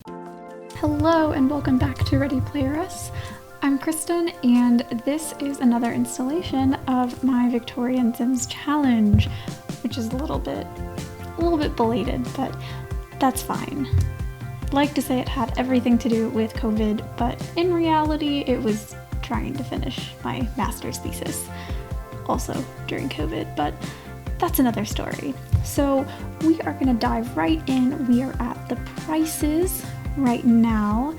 Hello and welcome back to Ready Player Us. I'm Kristen and this is another installation of my Victorian Sims challenge, which is a little bit belated, but that's fine. I'd like to say it had everything to do with COVID, but in reality it was trying to finish my master's thesis, also during COVID, but that's another story. So we are gonna dive right in. We are at the prices right now,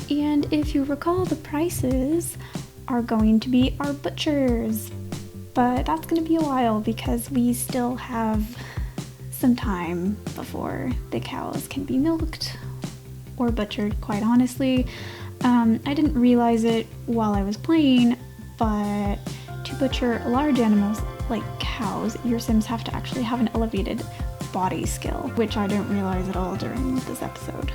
and if you recall, the prices are going to be our butchers, but that's going to be a while because we still have some time before the cows can be milked or butchered, quite honestly. I didn't realize it while I was playing, but to butcher large animals like cows, your Sims have to actually have an elevated body skill, which I didn't realize at all during this episode.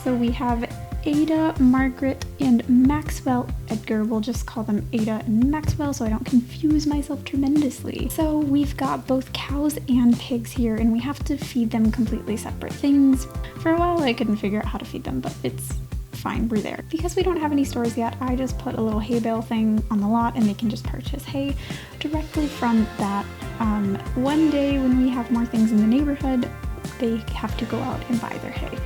So we have Ada, Margaret, and Maxwell Edgar. We'll just call them Ada and Maxwell so I don't confuse myself tremendously. So we've got both cows and pigs here, and we have to feed them completely separate things. For a while I couldn't figure out how to feed them, but it's fine, we're there. Because we don't have any stores yet, I just put a little hay bale thing on the lot and they can just purchase hay directly from that. One day when we have more things in the neighborhood, they have to go out and buy their hay.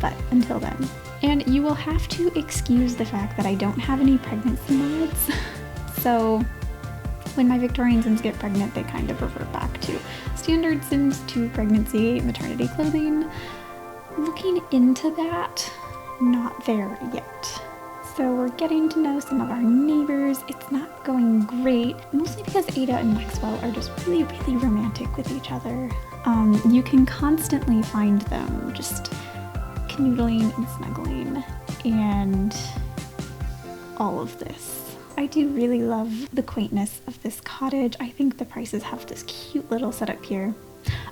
But until then. And you will have to excuse the fact that I don't have any pregnancy mods. So when my Victorian Sims get pregnant, they kind of revert back to standard Sims 2 pregnancy maternity clothing. Looking into that, not there yet. So we're getting to know some of our neighbors. It's not going great, mostly because Ada and Maxwell are just really, really romantic with each other. You can constantly find them just canoodling and snuggling and all of this. I do really love the quaintness of this cottage. I think the prices have this cute little setup here.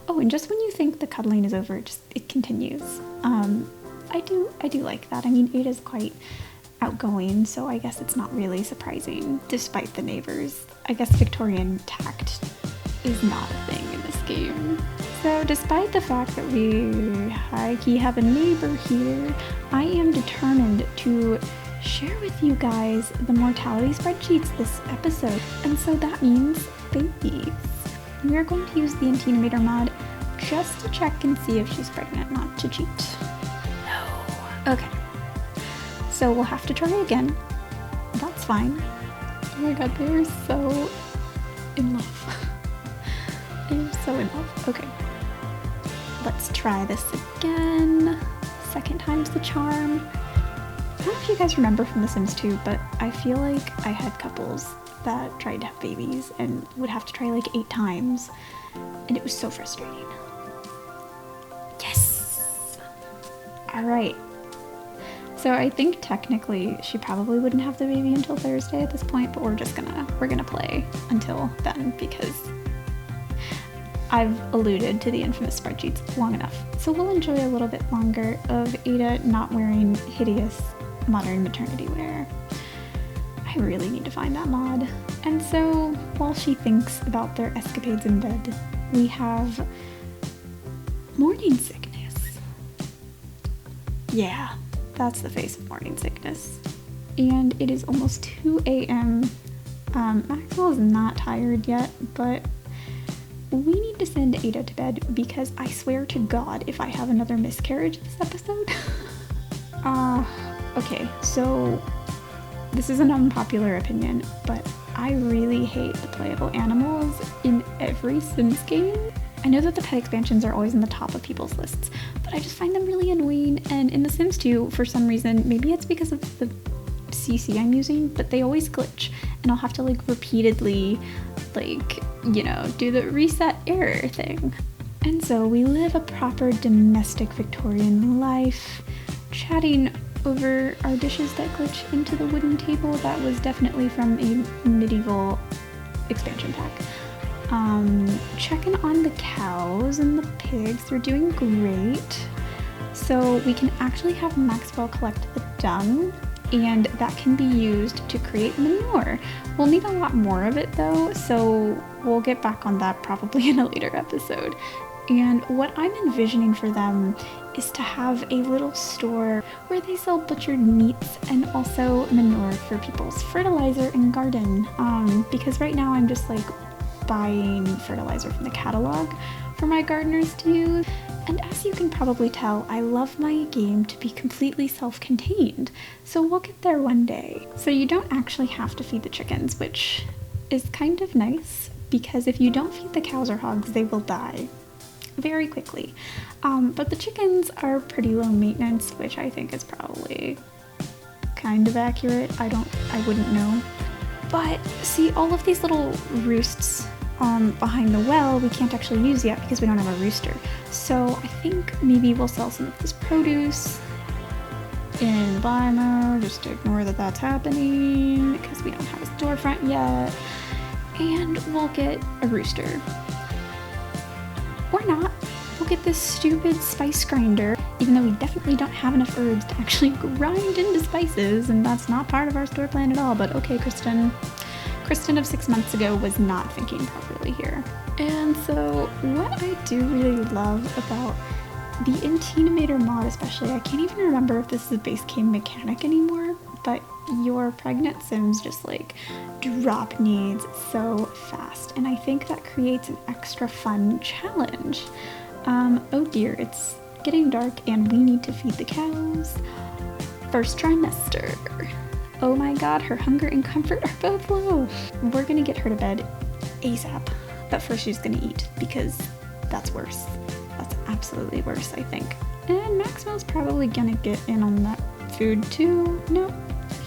Oh, and just when you think the cuddling is over, it continues. I do like that. I mean, Ada's quite outgoing, so I guess it's not really surprising, despite the neighbors. I guess Victorian tact is not a thing in this game. So despite the fact that we high-key have a neighbor here, I am determined to share with you guys the mortality spreadsheets this episode. And so that means babies. We are going to use the Intimidator mod just to check and see if she's pregnant, not to cheat. No. Okay. So we'll have to try again. That's fine. Oh my god, they are so in love. They are so in love. Okay. Let's try this again. Second time's the charm. I don't know if you guys remember from The Sims 2, but I feel like I had couples that tried to have babies and would have to try like 8 times, and it was so frustrating. Yes! Alright. So I think technically she probably wouldn't have the baby until Thursday at this point, but we're gonna play until then because I've alluded to the infamous spreadsheets long enough. So we'll enjoy a little bit longer of Ada not wearing hideous modern maternity wear. I really need to find that mod. And so while she thinks about their escapades in bed, we have morning sickness. Yeah, that's the face of morning sickness. And it is almost 2 a.m. Maxwell is not tired yet, but we need to send Ada to bed because I swear to God if I have another miscarriage this episode. Okay, so this is an unpopular opinion, but I really hate the playable animals in every Sims game. I know that the pet expansions are always in the top of people's lists, but I just find them really annoying, and in The Sims 2, for some reason, maybe it's because of the CC I'm using, but they always glitch, and I'll have to repeatedly do the reset error thing. And so we live a proper domestic Victorian life, chatting over our dishes that glitch into the wooden table. That was definitely from a medieval expansion pack. Checking on the cows and the pigs. They're doing great. So we can actually have Maxwell collect the dung, and that can be used to create manure. We'll need a lot more of it though, so we'll get back on that probably in a later episode. And what I'm envisioning for them is to have a little store where they sell butchered meats and also manure for people's fertilizer and garden. Because right now I'm just like buying fertilizer from the catalog for my gardeners to use. And as you can probably tell, I love my game to be completely self-contained. So we'll get there one day. So you don't actually have to feed the chickens, which is kind of nice, because if you don't feed the cows or hogs, they will die very quickly. But the chickens are pretty low maintenance, which I think is probably kind of accurate. I wouldn't know. But see, all of these little roosts behind the well we can't actually use yet because we don't have a rooster. So I think maybe we'll sell some of this produce in buy mode, just to ignore that that's happening because we don't have a storefront yet. And we'll get a rooster. Or not. We'll get this stupid spice grinder, even though we definitely don't have enough herbs to actually grind into spices, and that's not part of our store plan at all, but okay, Kristen. Kristen of 6 months ago was not thinking properly here. And so what I do really love about the Intenimator mod especially, I can't even remember if this is a base game mechanic anymore, but your pregnant Sims just like drop needs so fast, and I think that creates an extra fun challenge. Oh dear, it's getting dark and we need to feed the cows. First trimester. Oh my god, her hunger and comfort are both low. We're gonna get her to bed ASAP, but first she's gonna eat because that's worse. That's absolutely worse, I think. And Maxwell's probably gonna get in on that food too. No,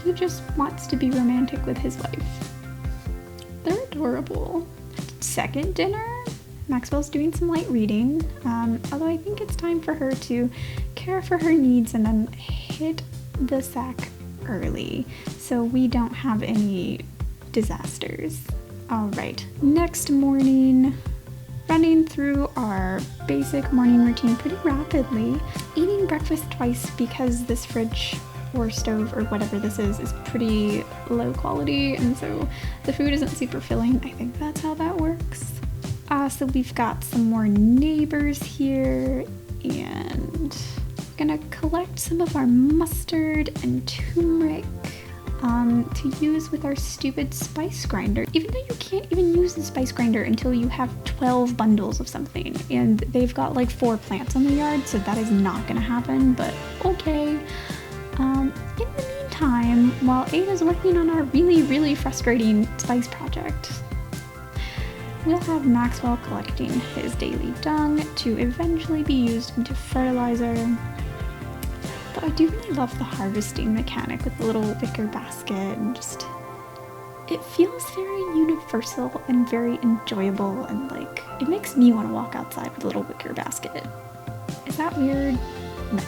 he just wants to be romantic with his wife. They're adorable. Second dinner, Maxwell's doing some light reading, although I think it's time for her to care for her needs and then hit the sack early so we don't have any disasters. All right, next morning, running through our basic morning routine pretty rapidly, eating breakfast twice because this fridge or stove or whatever this is pretty low quality, and so the food isn't super filling. I think that's how that works. So we've got some more neighbors here, and we're gonna collect some of our mustard and turmeric to use with our stupid spice grinder, even though you can't even use the spice grinder until you have 12 bundles of something, and they've got like 4 plants on the yard, so that is not gonna happen, but okay. In the meantime, while Ada's working on our really frustrating spice project, we'll have Maxwell collecting his daily dung to eventually be used into fertilizer. But I do really love the harvesting mechanic with the little wicker basket, and just, it feels very universal and very enjoyable, and like, it makes me want to walk outside with a little wicker basket. Is that weird? No.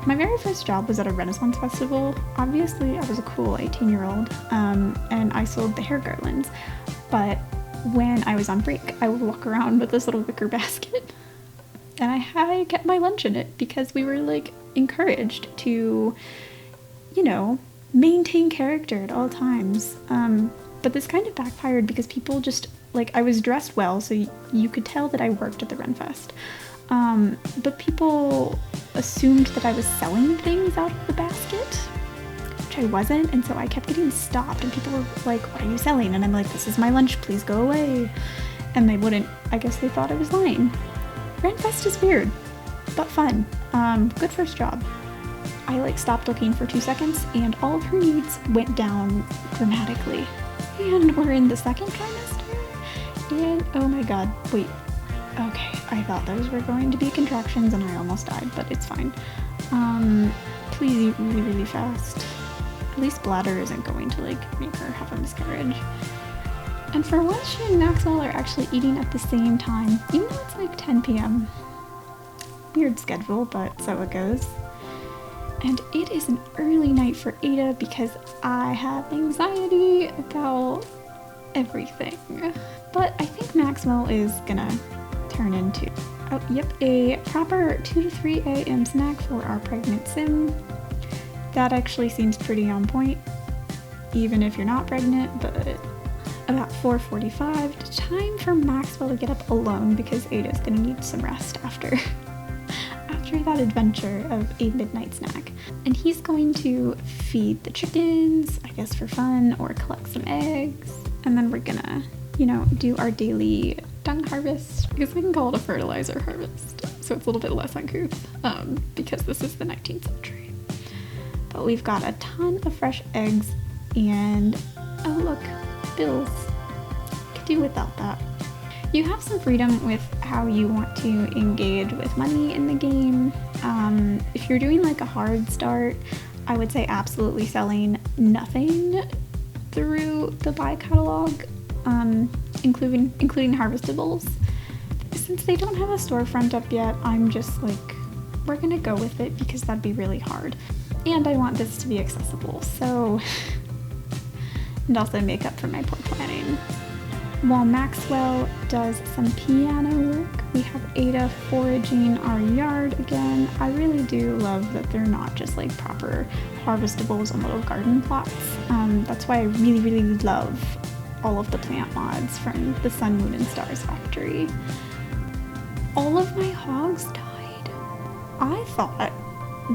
My very first job was at a Renaissance festival. Obviously, I was a cool 18-year-old, and I sold the hair garlands, but when I was on break, I would walk around with this little wicker basket, and I had kept my lunch in it because we were like encouraged to, you know, maintain character at all times. But this kind of backfired because people just, like, I was dressed well, so you could tell that I worked at the Renfest. But people assumed that I was selling things out of the basket, which I wasn't, and so I kept getting stopped, and people were like, "What are you selling?" And I'm like, "This is my lunch, please go away." And they wouldn't. I guess they thought I was lying. Renfest is weird, but fun. Good first job. I like stopped looking for 2 seconds, and all of her needs went down dramatically. And we're in the second trimester, and oh my god, wait. Okay, I thought those were going to be contractions and I almost died, but it's fine. Please eat really fast. At least bladder isn't going to like make her have a miscarriage. And for once, she and Maxwell are actually eating at the same time, even though it's like 10 p.m. Weird schedule, but so it goes. And it is an early night for Ada because I have anxiety about everything. But I think Maxwell is gonna turn into, oh yep, a proper 2 to 3 a.m. snack for our pregnant sim. That actually seems pretty on point, even if you're not pregnant, but about 4:45, time for Maxwell to get up alone because Ada's gonna need some rest after that adventure of a midnight snack. And he's going to feed the chickens, I guess for fun, or collect some eggs. And then we're gonna, do our daily dung harvest. I guess we can call it a fertilizer harvest, so it's a little bit less uncouth, because this is the 19th century. But we've got a ton of fresh eggs, and oh look, bills. Could do without that. You have some freedom with how you want to engage with money in the game. If you're doing like a hard start, I would say absolutely selling nothing through the buy catalog, including harvestables. Since they don't have a storefront up yet, I'm just like, we're gonna go with it because that'd be really hard. And I want this to be accessible, so, and also make up for my poor planning. While Maxwell does some piano work, we have Ada foraging our yard again. I really do love that they're not just like proper harvestables on little garden plots. That's why I really, really love all of the plant mods from the Sun, Moon, and Stars factory. All of my hogs died. I thought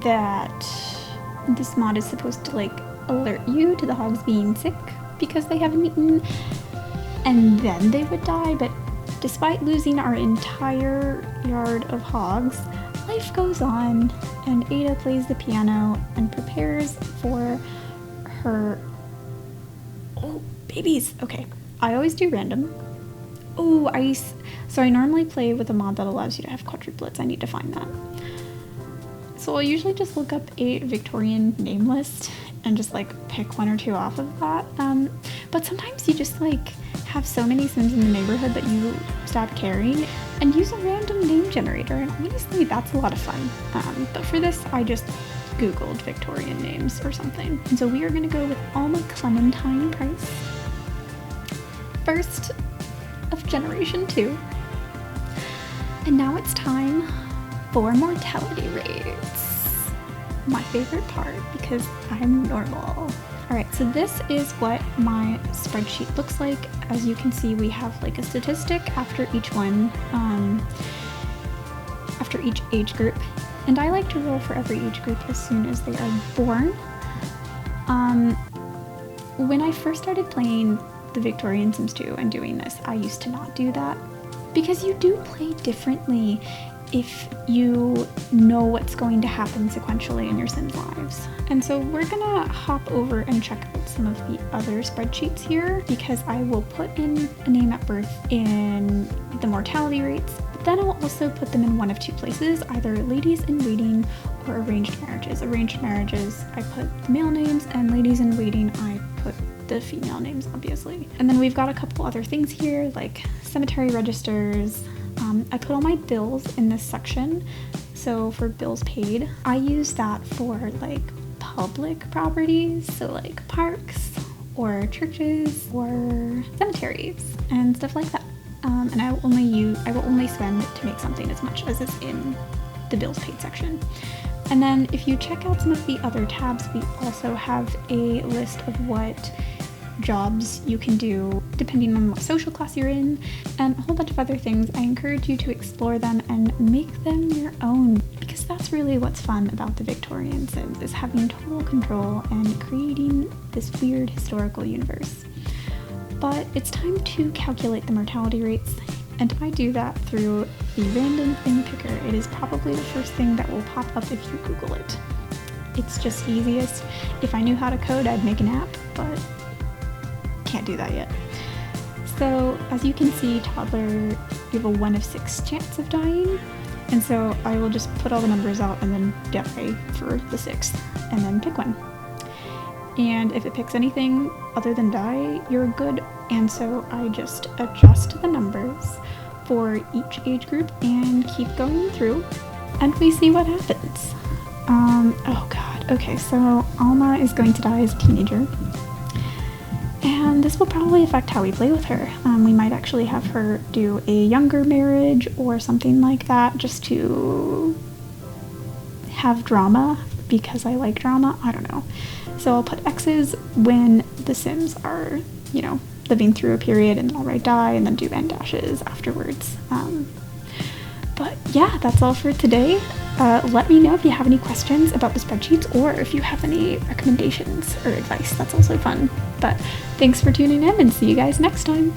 that this mod is supposed to like alert you to the hogs being sick because they haven't eaten, and then they would die, but despite losing our entire yard of hogs, life goes on, and Ada plays the piano and prepares for her... Oh, babies! Okay, I always do random. Oh, so I normally play with a mod that allows you to have quadruplets. I need to find that. So I'll usually just look up a Victorian name list and just like pick one or two off of that. But sometimes you just like have so many Sims in the neighborhood that you stop caring and use a random name generator, and honestly that's a lot of fun. But for this I just googled Victorian names or something, and so we are going to go with Alma Clementine Price, first of generation 2. And now it's time for mortality rates, my favorite part because I'm normal. Alright, so this is what my spreadsheet looks like. As you can see, we have like a statistic after each one, after each age group. And I like to roll for every age group as soon as they are born. When I first started playing the Victorian Sims 2 and doing this, I used to not do that. Because you do play differently if you know what's going to happen sequentially in your Sims lives. And so we're gonna hop over and check out some of the other spreadsheets here, because I will put in a name at birth in the mortality rates, but then I'll also put them in one of two places, either ladies in waiting or arranged marriages. Arranged marriages, I put the male names, and ladies in waiting, I put the female names, obviously. And then we've got a couple other things here, like cemetery registers. I put all my bills in this section. So for bills paid, I use that for like public properties, so like parks or churches or cemeteries and stuff like that. And I will only spend to make something as much as is in the bills paid section. And then if you check out some of the other tabs, we also have a list of what jobs you can do depending on what social class you're in, and a whole bunch of other things. I encourage you to explore them and make them your own, because that's really what's fun about the Victorian Sims, is having total control and creating this weird historical universe. But it's time to calculate the mortality rates, and I do that through the random thing picker. It is probably the first thing that will pop up if you Google it. It's just easiest. If I knew how to code, I'd make an app, but can't do that yet. So as you can see, toddler, you have a 1 of 6 chance of dying, and so I will just put all the numbers out and then die for the 6th and then pick one. And if it picks anything other than die, you're good. And so I just adjust the numbers for each age group and keep going through, and we see what happens. Oh god, okay, so Alma is going to die as a teenager. And this will probably affect how we play with her. We might actually have her do a younger marriage or something like that, just to have drama, because I like drama. I don't know. So I'll put X's when the Sims are, living through a period, and then I'll write die and then do end dashes afterwards. But yeah, that's all for today. Let me know if you have any questions about the spreadsheets, or if you have any recommendations or advice. That's also fun. But thanks for tuning in, and see you guys next time.